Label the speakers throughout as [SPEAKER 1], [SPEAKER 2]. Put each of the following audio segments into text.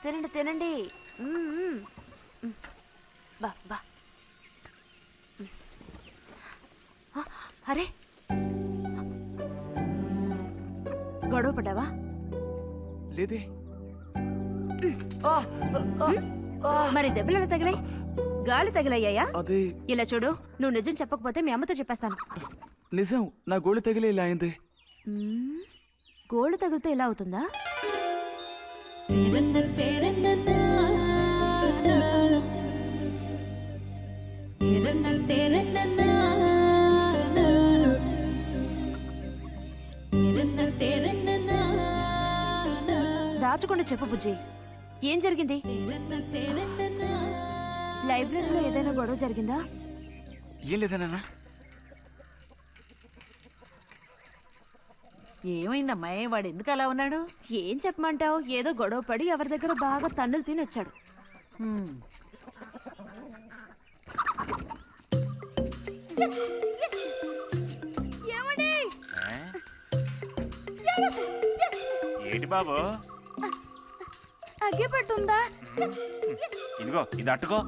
[SPEAKER 1] తినండి తినండి. బా బా. అరే గొడవ పడ్డావా?
[SPEAKER 2] లేదే.
[SPEAKER 1] మరి దెబ్బలు తగిలాయి? గాలి తగిలయ్యాయా?
[SPEAKER 2] అదే.
[SPEAKER 1] ఇలా చూడు, నువ్వు నిజం చెప్పకపోతే మీ అమ్మతో చెప్పేస్తాను.
[SPEAKER 2] నిజం, నా గోళ్ళు తగిలే ఇలా అయింది.
[SPEAKER 1] గోళ్ళు తగిలితే ఇలా అవుతుందా? దాచకుండా చెప్పు బుజ్జి, ఏం జరిగింది? లైబ్రరీలో ఏదైనా గొడవ జరిగిందా?
[SPEAKER 2] ఏం లేదా నాన్న?
[SPEAKER 3] ఏమైందమ్మా, వాడు ఎందుకు అలా ఉన్నాడు?
[SPEAKER 1] ఏం చెప్పమంటావు, ఏదో గొడవ పడి ఎవరి దగ్గర బాగా తన్నులు తిని వచ్చాడు.
[SPEAKER 4] ఏంటి బాబు?
[SPEAKER 1] అగ్గిపెట్టుందా?
[SPEAKER 4] ఇదిగో ఇది అట్టుకో.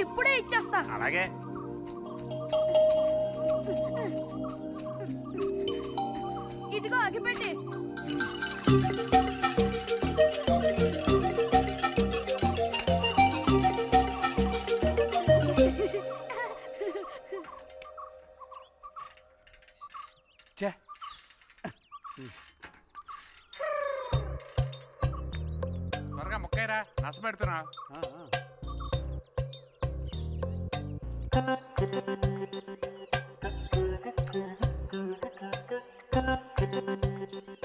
[SPEAKER 1] ఇప్పుడే ఇచ్చేస్తా.
[SPEAKER 4] అలాగే.
[SPEAKER 1] ఇదిగో అగ్గిపెట్టి.
[SPEAKER 4] త్వరగా ముక్కైరా, నస పెడుతున్నా.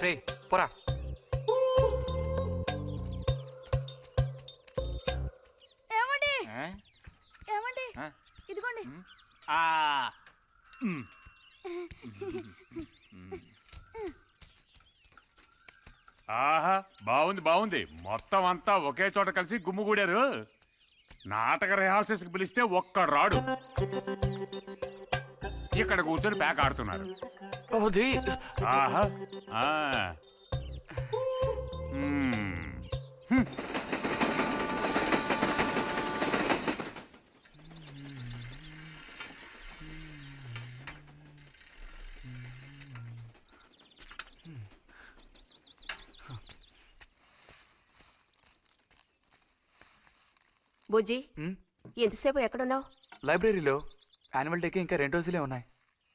[SPEAKER 2] రే పోరా.
[SPEAKER 1] ఏమండి ఏమండి, ఇదిగోండి.
[SPEAKER 4] ఆహా, బాగుంది బాగుంది. మొత్తం అంతా ఒకే చోట కలిసి గుమ్ముగూడారు. నాటక రిహార్సల్స్ కి పిలిస్తే ఒక్క రాడు. ఇక్కడ కూర్చొని ప్యాక్ ఆడుతున్నారు. ఆహా.
[SPEAKER 1] బుజ్జి, ఎంతసేపు ఎక్కడున్నావు?
[SPEAKER 2] లైబ్రరీలో. యాన్యువల్ డేకి ఇంకా 2 రోజులే ఉన్నాయి.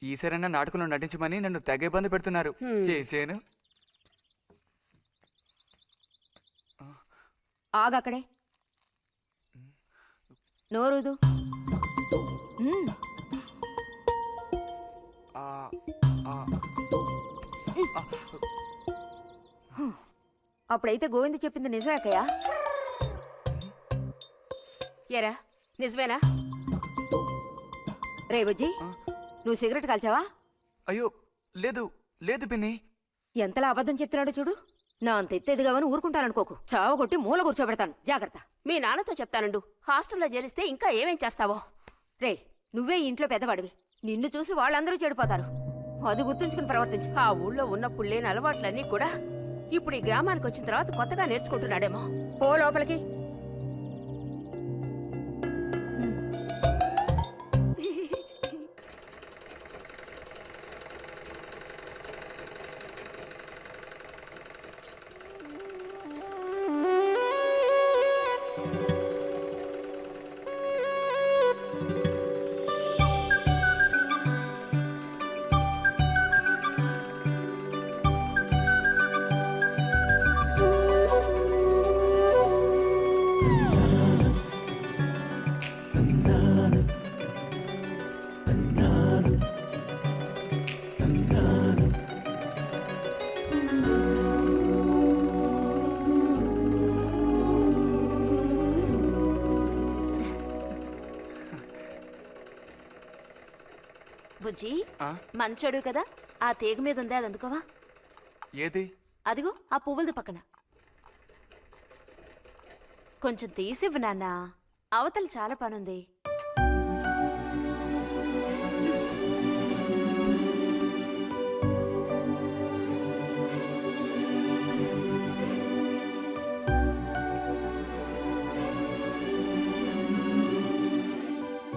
[SPEAKER 2] ఈసారైనా నాటకంలో నటించమని నన్ను తెగ ఇబ్బంది పెడుతున్నారు. ఏం చేయను?
[SPEAKER 1] ఆగక్కడే, నోరుదు. అప్పుడైతే గోవింద చెప్పింది నిజమే అక్కయ్యా? ఏరా, నిజమేనా? రే బుజ్జి, నువ్వు సిగరెట్ కాల్చావా?
[SPEAKER 2] అయ్యో లేదు లేదు పిన్ని.
[SPEAKER 1] ఎంతలా అబద్ధం చెప్తున్నాడో చూడు. నా అంత ఎత్తేదిగావని ఊరుకుంటాననుకోకు. చావగొట్టి మూల కూర్చోబెడతాను, జాగ్రత్త. మీ నాన్నతో చెప్తానుండు, హాస్టల్లో చేరిస్తే ఇంకా ఏమేం చేస్తావో. రే, నువ్వే ఇంట్లో పెద్దవాడివి, నిన్ను చూసి వాళ్ళందరూ చెడిపోతారు. అది గుర్తుంచుకుని ప్రవర్తించు. ఆ ఊళ్ళో ఉన్నప్పుడు లేని అలవాట్లన్నీ కూడా ఇప్పుడు ఈ గ్రామానికి వచ్చిన తర్వాత కొత్తగా నేర్చుకుంటున్నాడేమో. పో లోపలికి. బుజ్జి, మంచోడు కదా, ఆ తీగ మీద ఉంది, అది అందుకోవా?
[SPEAKER 2] ఏది?
[SPEAKER 1] అదిగో ఆ పువ్వులది పక్కన. కొంచెం తీసివ్వు నాన్న, అవతల చాలా పనుంది.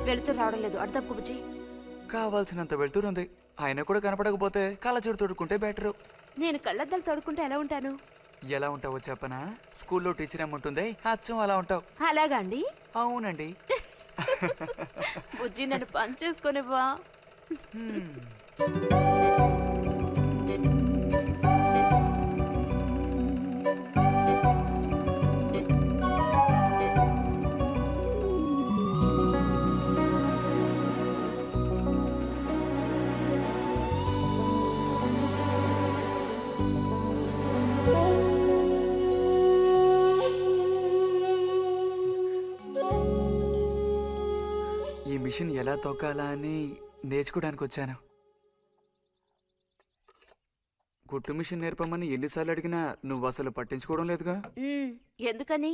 [SPEAKER 1] వెళుతూ రావడం లేదు అర్థం బుజ్జి.
[SPEAKER 2] కావాల్సినంత వెళ్తురుంది. ఆయన కూడా కనపడకపోతే కళ్ళజోడు తొడుక్కుంటే బెటరు.
[SPEAKER 1] నేను కళ్ళద్దాలు తోడుకుంటే ఎలా ఉంటాను?
[SPEAKER 2] ఎలా ఉంటావో చెప్పనా? స్కూల్లో టీచర్ ఏముంటుంది, అచ్చం అలా ఉంటావు.
[SPEAKER 1] అలాగా అండి?
[SPEAKER 2] అవునండి.
[SPEAKER 1] బుజ్జి నన్ను పని చేసుకునివ్వా.
[SPEAKER 2] ఈ మిషన్ ఎలా తొక్కాలా అని నేర్చుకోవడానికి వచ్చాను. కుట్టు మిషన్ నేర్పమని ఎన్నిసార్లు అడిగినా నువ్వు అసలు పట్టించుకోవడం లేదుగా.
[SPEAKER 1] ఎందుకని?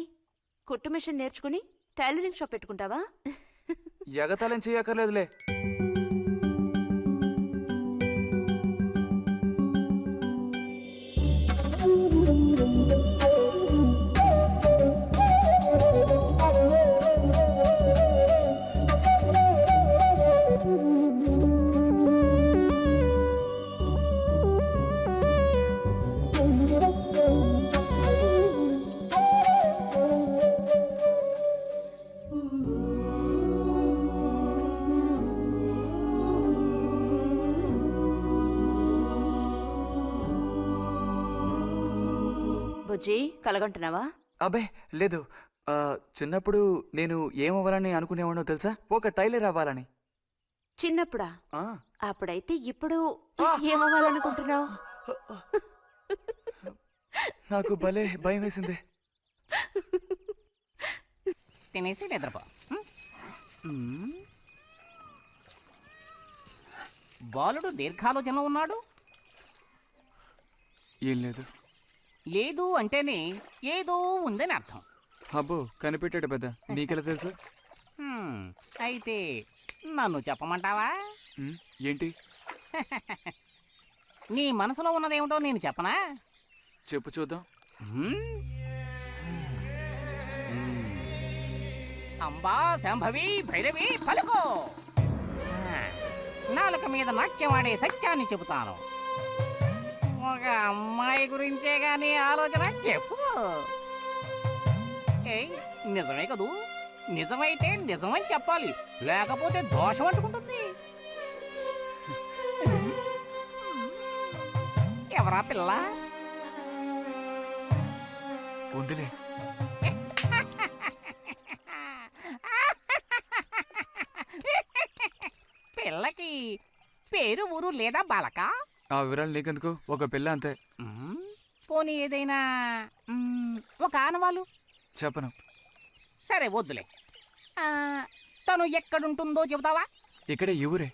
[SPEAKER 1] కుట్టు మిషన్ నేర్చుకుని టైలరింగ్ షాప్ పెట్టుకుంటావా?
[SPEAKER 2] ఎగతాళం చేయక్కర్లేదులే.
[SPEAKER 1] బుజ్జి కలగంటున్నావా?
[SPEAKER 2] అబ్బే లేదు. చిన్నప్పుడు నేను ఏమవ్వాలని అనుకునేవాడో తెలుసా? ఒక టైలర్ అవ్వాలని.
[SPEAKER 1] చిన్నప్పుడా?
[SPEAKER 2] ఆ,
[SPEAKER 1] అప్పుడైతే ఇప్పుడు ఏమవ్వాలనుకుంటున్నావు?
[SPEAKER 2] నాకు భలే భయం వేసింది.
[SPEAKER 5] తినేసి నిద్రపో. బాలుడు దీర్ఘాలోచన ఉన్నాడు.
[SPEAKER 2] ఏం లేదు.
[SPEAKER 5] లేదు అంటేనే ఏదో ఉందని అర్థం.
[SPEAKER 2] అబ్బో కనిపెట్టాడు పెద్ద. నీకెలా తెలుసు?
[SPEAKER 5] అయితే నన్ను చెప్పమంటావా?
[SPEAKER 2] ఏంటి?
[SPEAKER 5] నీ మనసులో ఉన్నదేమిటో నేను చెప్పనా?
[SPEAKER 2] చెప్పు చూద్దాం.
[SPEAKER 5] అంబా శాంభవి భైరవి పలుకో. నాలుక మీద నాట్యమాడే సత్యాన్ని చెబుతాను. ఒక అమ్మాయి గురించే గాని ఆలోచన చెప్పు. ఏయ్ నిజమే కదూ? నిజమైతే నిజమని చెప్పాలి, లేకపోతే దోషం అంటుకుంటుంది. ఎవరా పిల్ల?
[SPEAKER 2] ఉందిలే.
[SPEAKER 5] పిల్లకి పేరు ఊరు లేదా బాలక?
[SPEAKER 2] ఆ వివరాలు నీకెందుకు? ఒక పిల్ల అంతే.
[SPEAKER 5] పోనీ ఏదైనా ఒక ఆనవాలు?
[SPEAKER 2] చెప్పను.
[SPEAKER 5] సరే వద్దులే. తను ఎక్కడుంటుందో చెబుతావా?
[SPEAKER 2] ఇక్కడే ఈ ఊరే.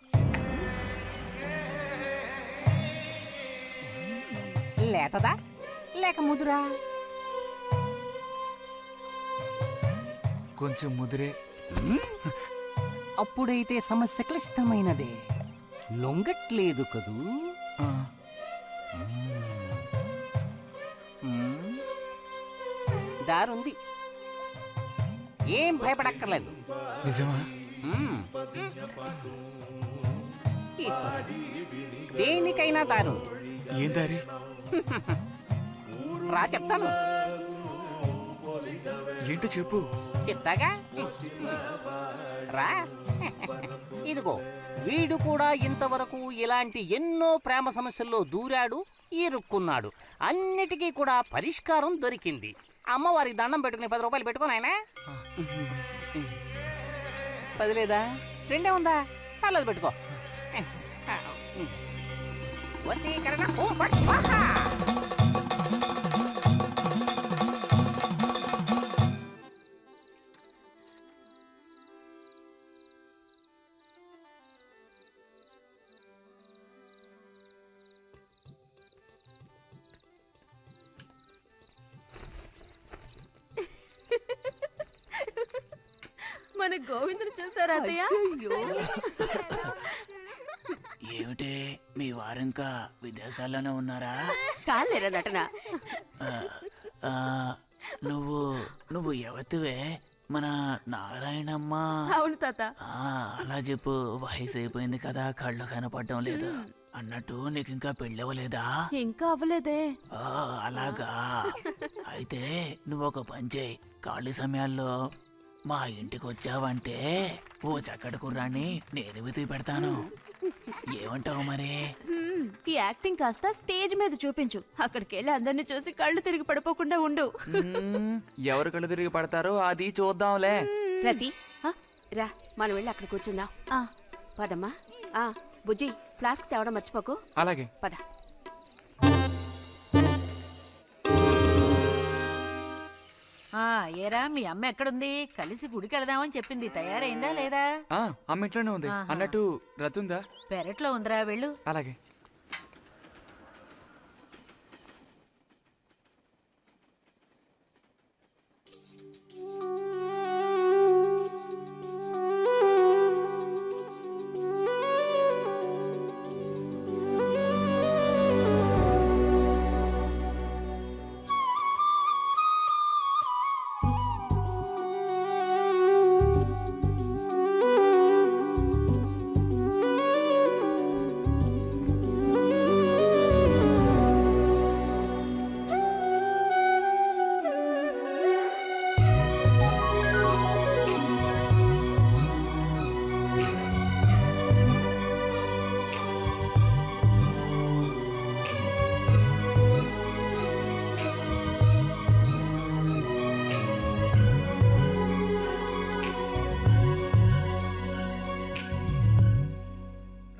[SPEAKER 5] లేతదా లేక ముదురా?
[SPEAKER 2] కొంచెం ముదిరే.
[SPEAKER 5] అప్పుడైతే సమస్య క్లిష్టమైనదే. లొంగట్లేదు కదూ?
[SPEAKER 2] ఆ,
[SPEAKER 5] దారుంది, ఏం భయపడక్కర్లేదు.
[SPEAKER 2] నిజమా?
[SPEAKER 5] ఈశ్వరుడు, దేనికైనా దారుంది.
[SPEAKER 2] ఏం దారి?
[SPEAKER 5] రా చెప్తాను.
[SPEAKER 2] ఏంటో చెప్పు.
[SPEAKER 5] చెప్తాగా రా. ఇదిగో వీడు కూడా ఇంతవరకు ఇలాంటి ఎన్నో ప్రేమ సమస్యల్లో దూరాడు, ఇరుక్కున్నాడు. అన్నిటికీ కూడా పరిష్కారం దొరికింది. అమ్మవారికి దండం పెట్టుకుని 10 రూపాయలు పెట్టుకోను ఆయన. 10 లేదా? 2 ఉందా? పర్లేదు పెట్టుకో. వశీకరణ ఓం ఫట్ స్వాహా.
[SPEAKER 1] మన గోవిందుని చూసారా అత్తయ్య?
[SPEAKER 6] ఏమిటే మీ వారింకా విదేశాల్లోనే ఉన్నారా?
[SPEAKER 1] చాలేరా నటన.
[SPEAKER 6] నువ్వు నువ్వు ఎవతివే? మన నారాయణమ్మ
[SPEAKER 1] అవును తాత.
[SPEAKER 6] అలా చెప్పు. వయసు అయిపోయింది కదా, కళ్ళు కనపడడం లేదు. అన్నట్టు నీకు ఇంకా పెళ్ళవలేదా?
[SPEAKER 1] ఇంకా అవ్వలేదే.
[SPEAKER 6] అలాగా. అయితే నువ్వు ఒక పని చేయి. ఖాళీ సమయాల్లో మా ఇంటికి వచ్చావంటే ఓ చక్కటి కుర్రాన్ని నేను వెతికి పెడతాను. ఏమంటావు మరి?
[SPEAKER 1] ఈ యాక్టింగ్ కాస్త స్టేజ్ మీద చూపించు. అక్కడికి వెళ్ళి అందరిని చూసి కళ్ళు తిరిగి పడిపోకుండా ఉండు.
[SPEAKER 2] ఎవరు కళ్ళు తిరిగి పడతారో అది చూద్దాంలే.
[SPEAKER 1] రతి, రా మనం వెళ్ళి అక్కడ కూర్చుందాం. పదమ్మా. బుజ్జి, ఫ్లాస్క్ తేవడం మర్చిపోకు.
[SPEAKER 2] అలాగే.
[SPEAKER 1] పద.
[SPEAKER 3] ఏరా మీ అమ్మ ఎక్కడుంది? కలిసి గుడికి వెళదామని చెప్పింది. తయారైందా లేదా?
[SPEAKER 2] అమ్మ ఇంట్లోనే ఉంది. అన్నట్టు రతుందా?
[SPEAKER 3] పెరట్లో ఉందిరా, వెళ్ళు.
[SPEAKER 2] అలాగే.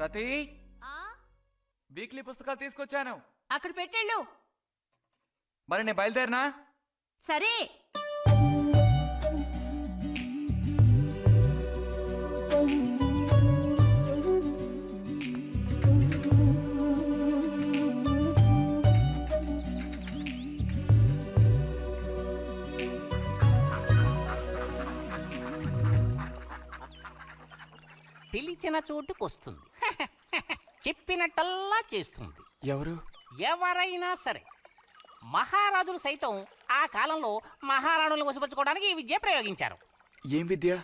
[SPEAKER 2] రతి, వీక్లీ పుస్తకాలు తీసుకొచ్చాను.
[SPEAKER 1] అక్కడ పెట్టేళ్ళు.
[SPEAKER 2] మరి నేను బయలుదేరినా?
[SPEAKER 1] సరే.
[SPEAKER 5] పిలిచిన చోటుకొస్తుంది. చెప్పినట్టల్లా చేస్తుంది.
[SPEAKER 2] ఎవరు?
[SPEAKER 5] ఎవరైనా సరే. మహారాజులు సైతం ఆ కాలంలో మహారాణులను వశపరచుకోవడానికి ఈ విద్య ప్రయోగించారు.
[SPEAKER 2] ఏం విద్య?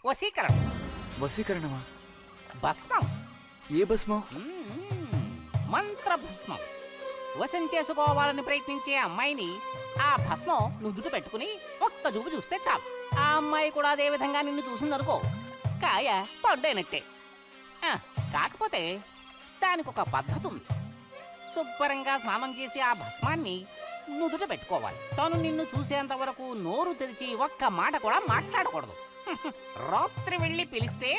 [SPEAKER 5] వశీకరణ.
[SPEAKER 2] వశీకరణమా?
[SPEAKER 5] భస్మం.
[SPEAKER 2] ఏ భస్మం?
[SPEAKER 5] మంత్ర భస్మం. వశం చేసుకోవాలని ప్రయత్నించే అమ్మాయిని ఆ భస్మం నుదుట పెట్టుకుని ఒక్క చూపు చూస్తే చాలు. ఆ అమ్మాయి కూడా అదే విధంగా నిన్ను చూసిందనుకో, కాయ పడ్డైనట్టే. కాకపోతే దానికి ఒక పద్ధతి ఉంది. శుభ్రంగా స్నానం చేసి ఆ భస్మాన్ని నుదుట పెట్టుకోవాలి. తను నిన్ను చూసేంత వరకు నోరు తెరిచి ఒక్క మాట కూడా మాట్లాడకూడదు. రాత్రి వెళ్ళి పిలిస్తే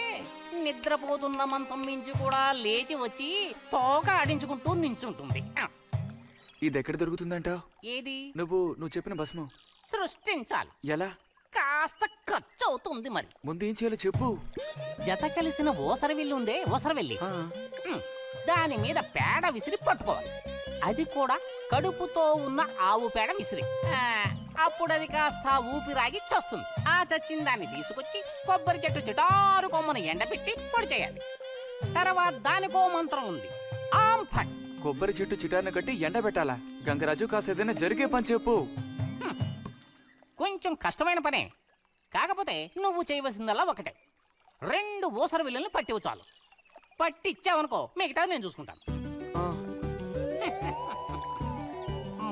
[SPEAKER 5] నిద్రపోతున్న మంచం మించి కూడా లేచి వచ్చి తోక ఆడించుకుంటూ నించుంటుంది.
[SPEAKER 2] ఇది ఎక్కడ దొరుకుతుందంటావు?
[SPEAKER 5] ఏది?
[SPEAKER 2] నువ్వు చెప్పిన భస్మం
[SPEAKER 5] సృష్టించాలి.
[SPEAKER 2] ఎలా?
[SPEAKER 5] కాస్త ఖర్చు అవుతుంది. మరి
[SPEAKER 2] ముందు ఏం చేయాలో చెప్పు.
[SPEAKER 5] జత కలిసిన ఓసరవిల్లు ఉందే, ఓసరవెల్లి, దాని మీద పేడ విసిరి పట్టుకోవాలి. అది కూడా కడుపుతో ఉన్న ఆవు పేడ విసిరి. అప్పుడు అది కాస్త ఊపిరాగి చస్తుంది. ఆ చచ్చిన దాన్ని తీసుకొచ్చి కొబ్బరి చెట్టు చిటారు కొమ్మను ఎండబెట్టి పొడి చేయాలి. తర్వాత దానికో మంత్రం ఉంది. ఆం ఫట్.
[SPEAKER 2] కొబ్బరి చెట్టు చిటార్ను కట్టి ఎండబెట్టాలా? గంగరాజు కాసేదైనా జరిగే పని చెప్పు.
[SPEAKER 5] కొంచెం కష్టమైన పనే. కాకపోతే నువ్వు చేయవలసిందల్లా ఒకటే. 2 ఊసర విల్లుల్ని పట్టివు చాలు. పట్టి ఇచ్చావనుకో, మిగతాది నేను చూసుకుంటాను.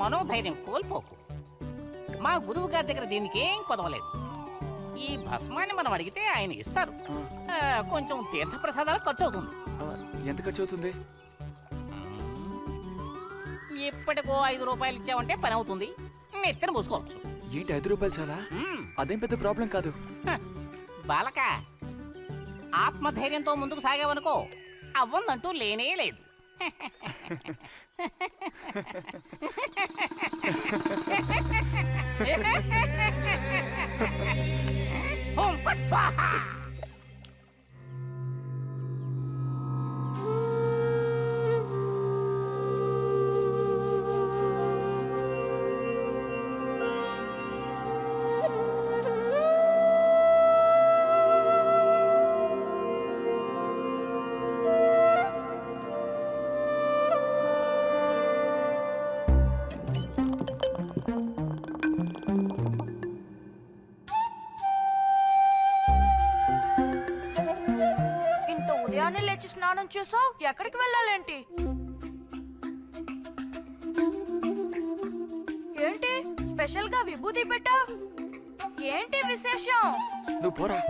[SPEAKER 5] మనోధైర్యం కోల్పోకు. మా గురువు గారి దగ్గర దీనికి ఏం కొదవలేదు. ఈ భస్మాన్ని మనం అడిగితే ఆయన ఇస్తారు. కొంచెం తీర్థ ప్రసాదాలకు ఖర్చు అవుతుంది.
[SPEAKER 2] ఎంత ఖర్చు అవుతుంది?
[SPEAKER 5] ఇప్పటికో 5 రూపాయలు ఇచ్చావంటే పని అవుతుంది. నెత్తిన పోసుకోవచ్చు.
[SPEAKER 2] ఏంటి 5 రూపాయలు చాలా? అదేం పెద్ద ప్రాబ్లం కాదు.
[SPEAKER 5] బాలక, ఆత్మధైర్యంతో ముందుకు సాగావనుకో, అవ్వందంటూ లేనే లేదు. ఓం ఫట్ స్వాహా.
[SPEAKER 7] స్నానం చేసావు, ఎక్కడికి వెళ్ళాలేంటి? ఏంటి స్పెషల్ గా విభూతి పెట్టావు? ఏంటి విశేషం?
[SPEAKER 2] నువ్వు పోరా.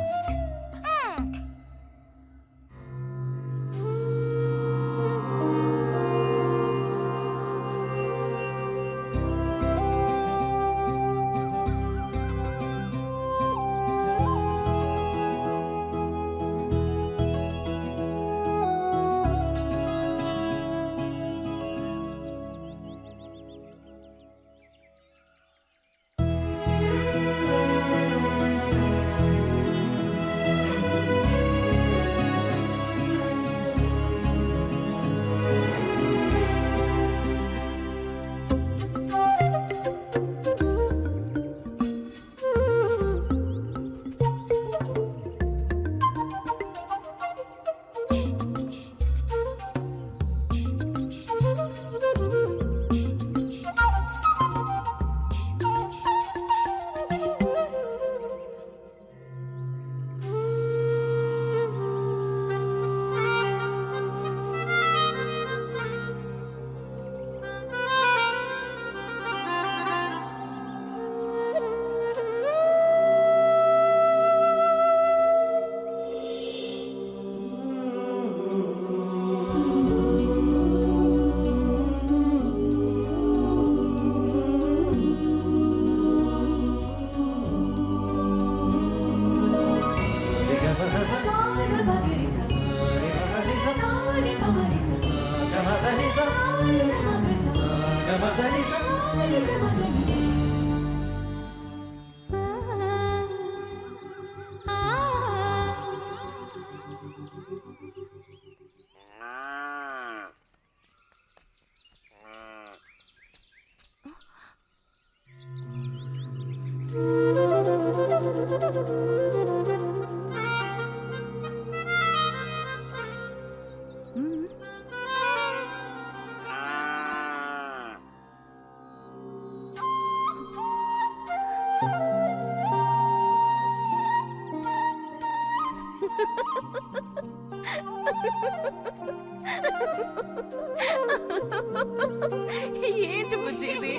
[SPEAKER 1] ఏంటి బుజ్జి ఇది?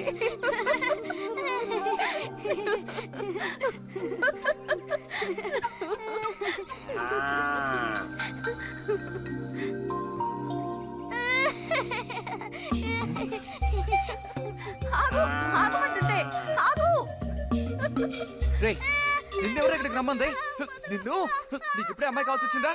[SPEAKER 7] ఆగమంటుంటే ఆగు.
[SPEAKER 2] రేయ్, నిన్నెవరు ఇక్కడికి రమ్మంది? నిన్ను నీకు ఇప్పుడే అమ్మాయి కావాల్సి వచ్చిందా?